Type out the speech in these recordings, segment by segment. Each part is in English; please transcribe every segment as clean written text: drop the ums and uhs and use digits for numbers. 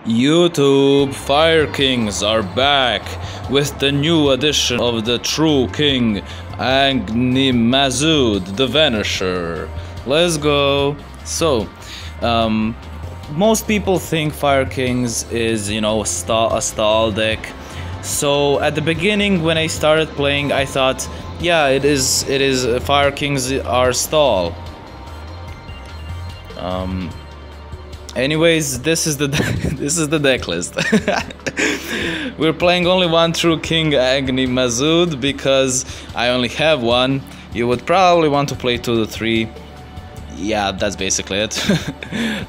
YouTube Fire Kings are back with the new edition of the True King Agni Mazud, the Vanisher. Let's go. So, most people think Fire Kings is, a stall deck. So at the beginning when I started playing, I thought, yeah, it is Fire Kings are stall. Anyways, this is the deck list. We're playing only one True King Agni Mazud because I only have one. You would probably want to play 2 to 3. Yeah, that's basically it.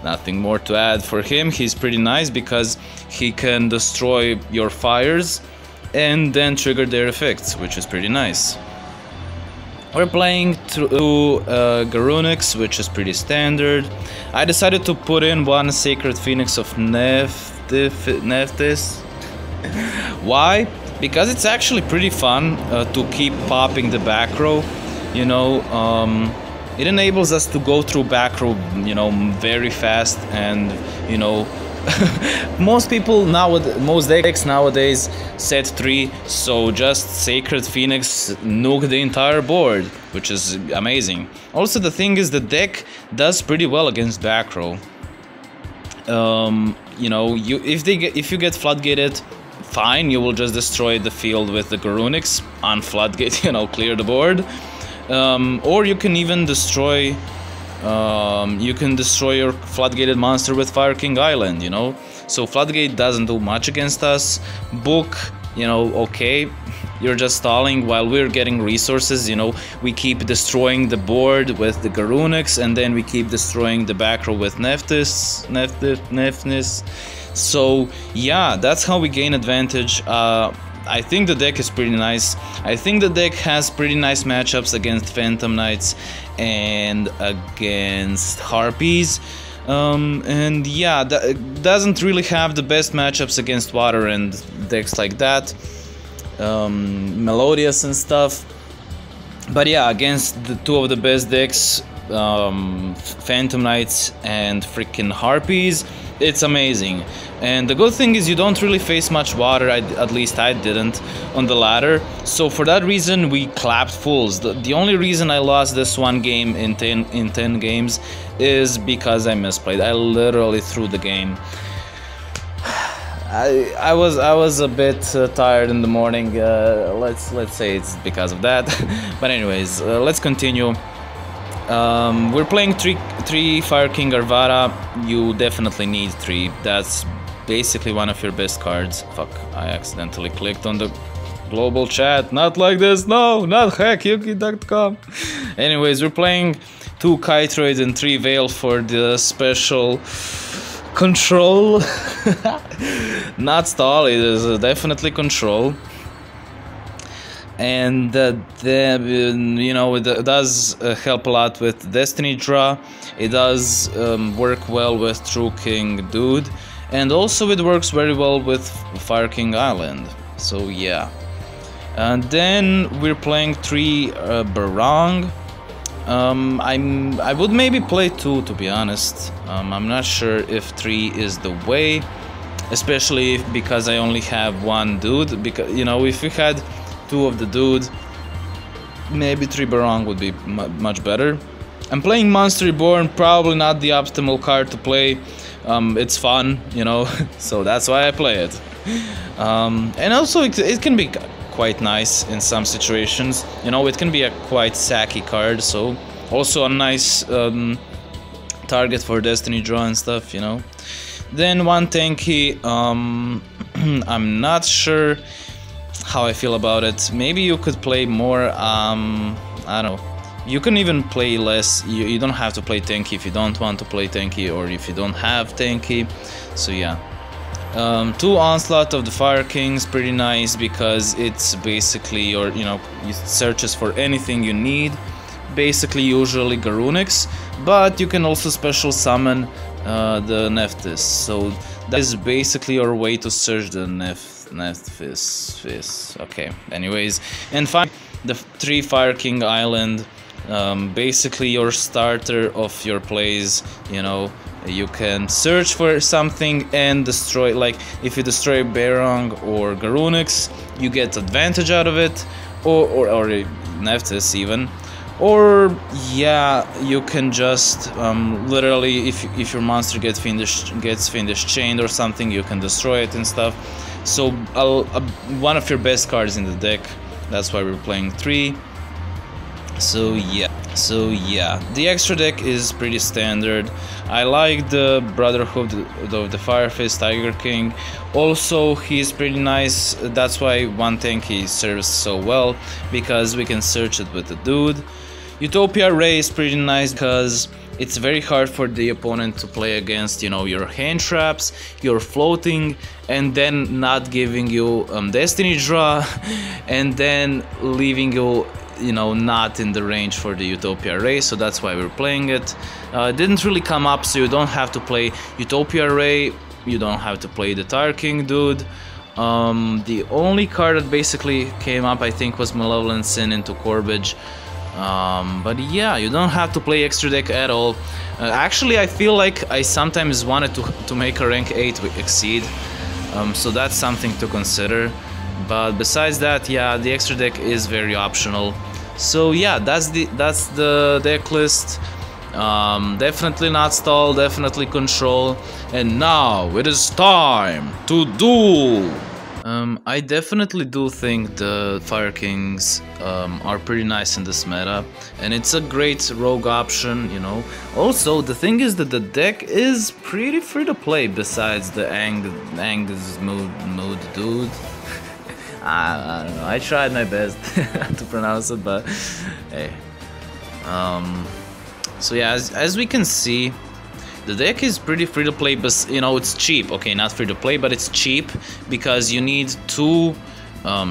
Nothing more to add for him. He's pretty nice because he can destroy your fires and then trigger their effects, which is pretty nice. We're playing through Garunix, which is pretty standard. I decided to put in one Sacred Phoenix of Nephthys. Why? Because it's actually pretty fun to keep popping the back row. It enables us to go through back row, very fast, and most decks nowadays set 3, so just Sacred Phoenix nuke the entire board, which is amazing. Also, the thing is, the deck does pretty well against back row. If you get floodgated, fine, you will just destroy the field with the Garunix on floodgate, clear the board. Or you can even destroy your floodgated monster with Fire King Island, So floodgate doesn't do much against us. Book, okay, you're just stalling while we're getting resources, we keep destroying the board with the Garunix, and then we keep destroying the back row with Nephthys. So yeah, that's how we gain advantage. I think the deck is pretty nice. I think the deck has pretty nice matchups against Phantom Knights and against Harpies. And yeah, that doesn't really have the best matchups against water and decks like that. Melodious and stuff. But yeah, against the 2 of the best decks, Phantom Knights and freaking Harpies, it's amazing. And the good thing is you don't really face much water, at least I didn't, on the ladder. So for that reason we clapped fulls. The only reason I lost this one game in 10 games is because I misplayed. I literally threw the game. I was a bit tired in the morning. Let's say it's because of that. But anyways, let's continue. We're playing 3 Fire King Arvada. You definitely need 3. That's basically one of your best cards. Fuck, I accidentally clicked on the global chat. Not like this, no, not hackyuki.com. Anyways, we're playing 2 Kytroid and 3 Veil for the special control. Not stall, it is definitely control. And it does help a lot with Destiny Draw. It does work well with True King Dude, and also it works very well with Fire King Island. So yeah. And then we're playing 3 Barong. I would maybe play 2, to be honest. I'm not sure if 3 is the way, especially because I only have 1 dude. Because if you had 2 of the dude, maybe 3 Barong would be much better. I'm playing Monster Reborn, probably not the optimal card to play. It's fun, so that's why I play it. And also it can be quite nice in some situations. It can be a quite sacky card, so also a nice target for Destiny Draw and stuff, Then 1 tanky, I'm not sure how I feel about it. Maybe you could play more, I don't know. You can even play less. You don't have to play tanky if you don't want to play tanky, or if you don't have tanky. So yeah. 2 Onslaught of the Fire Kings, pretty nice because it's basically your, it searches for anything you need. Basically, usually Garunix, but you can also special summon the Nephthys. So that is basically your way to search the Nephthys. Okay, anyways. And finally, the 3 Fire King Island. Basically your starter of your plays, You can search for something and destroy, like if you destroy Barong or Garunix, you get advantage out of it, or Nephthys even. Or yeah, you can just literally, if your monster gets fiendish chained or something, you can destroy it and stuff. So one of your best cards in the deck. That's why we're playing 3. So yeah, the extra deck is pretty standard. I like the Brotherhood of the Fireface Tiger King. Also, he's pretty nice. That's why one tank he serves so well, because we can search it with the dude. Utopia Ray is pretty nice because it's very hard for the opponent to play against, you know, your hand traps, your floating, and then not giving you Destiny Draw, and then leaving you, you know, not in the range for the Utopia Ray. So that's why we're playing it. It didn't really come up, so you don't have to play Utopia Ray, you don't have to play the Tar King dude. The only card that basically came up, I think, was Malevolent Sin into Corbage. But yeah, you don't have to play extra deck at all. Actually, I feel like I sometimes wanted to make a rank 8 exceed, so that's something to consider. But besides that, yeah, the extra deck is very optional. So yeah, that's the deck list. Definitely not stall, definitely control. And now it is time to duel. I definitely do think the Fire Kings are pretty nice in this meta, and it's a great rogue option, you know. Also, the thing is that the deck is pretty free to play besides the Angus mood dude. I don't know, I tried my best to pronounce it, but hey. So yeah, as we can see, the deck is pretty free to play, but you know, it's cheap. Okay, not free to play, but it's cheap because you need 2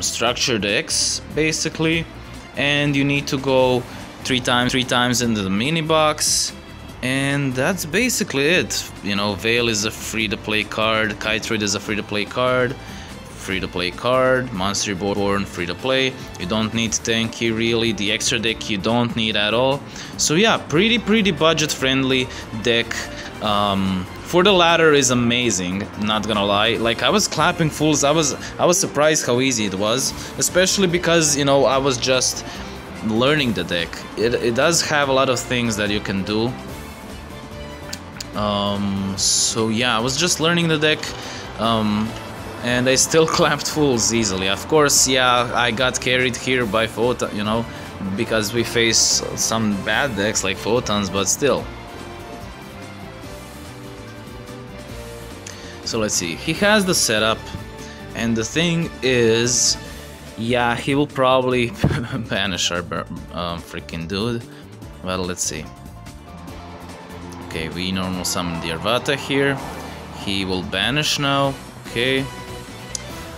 structure decks basically, and you need to go 3 times into the mini box, and that's basically it. You know, Veil is a free to play card, Kytrid is a free to play card, Monster Reborn free to play. You don't need tanky really. The extra deck you don't need at all. So yeah, pretty budget friendly deck. For the ladder is amazing, not gonna lie. Like, I was clapping fools. I was surprised how easy it was, especially because, you know, I was just learning the deck. It does have a lot of things that you can do. So yeah, I was just learning the deck. And I still clapped fools easily. Of course, yeah, I got carried here by Photons, you know, because we face some bad decks like Photons, but still. So let's see, he has the setup, and the thing is, yeah, he will probably banish our freaking dude. Well, let's see. Okay, we normal summon the Arvata here. He will banish now. Okay.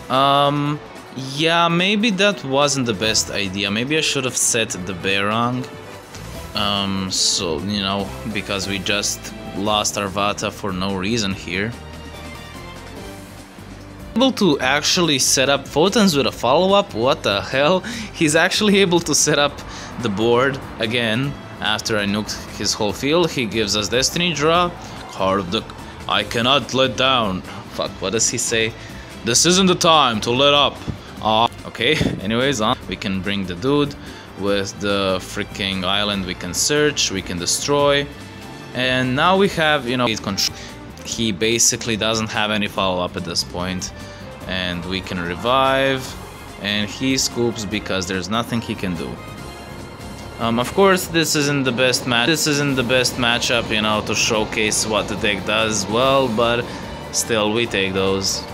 Yeah, maybe that wasn't the best idea. Maybe I should have set the Barong. So, you know, because we just lost Arvata for no reason here. Able to actually set up Photons with a follow-up? What the hell? He's actually able to set up the board again after I nuked his whole field. He gives us Destiny Draw. Heart of the... I cannot let down. Fuck, what does he say? This isn't the time to let up. Okay, anyways, we can bring the dude. With the freaking island we can search, we can destroy. And now we have, you know, control. He basically doesn't have any follow-up at this point. And we can revive. And he scoops because there's nothing he can do. Of course, this isn't the best matchup, you know, to showcase what the deck does well, but still, we take those.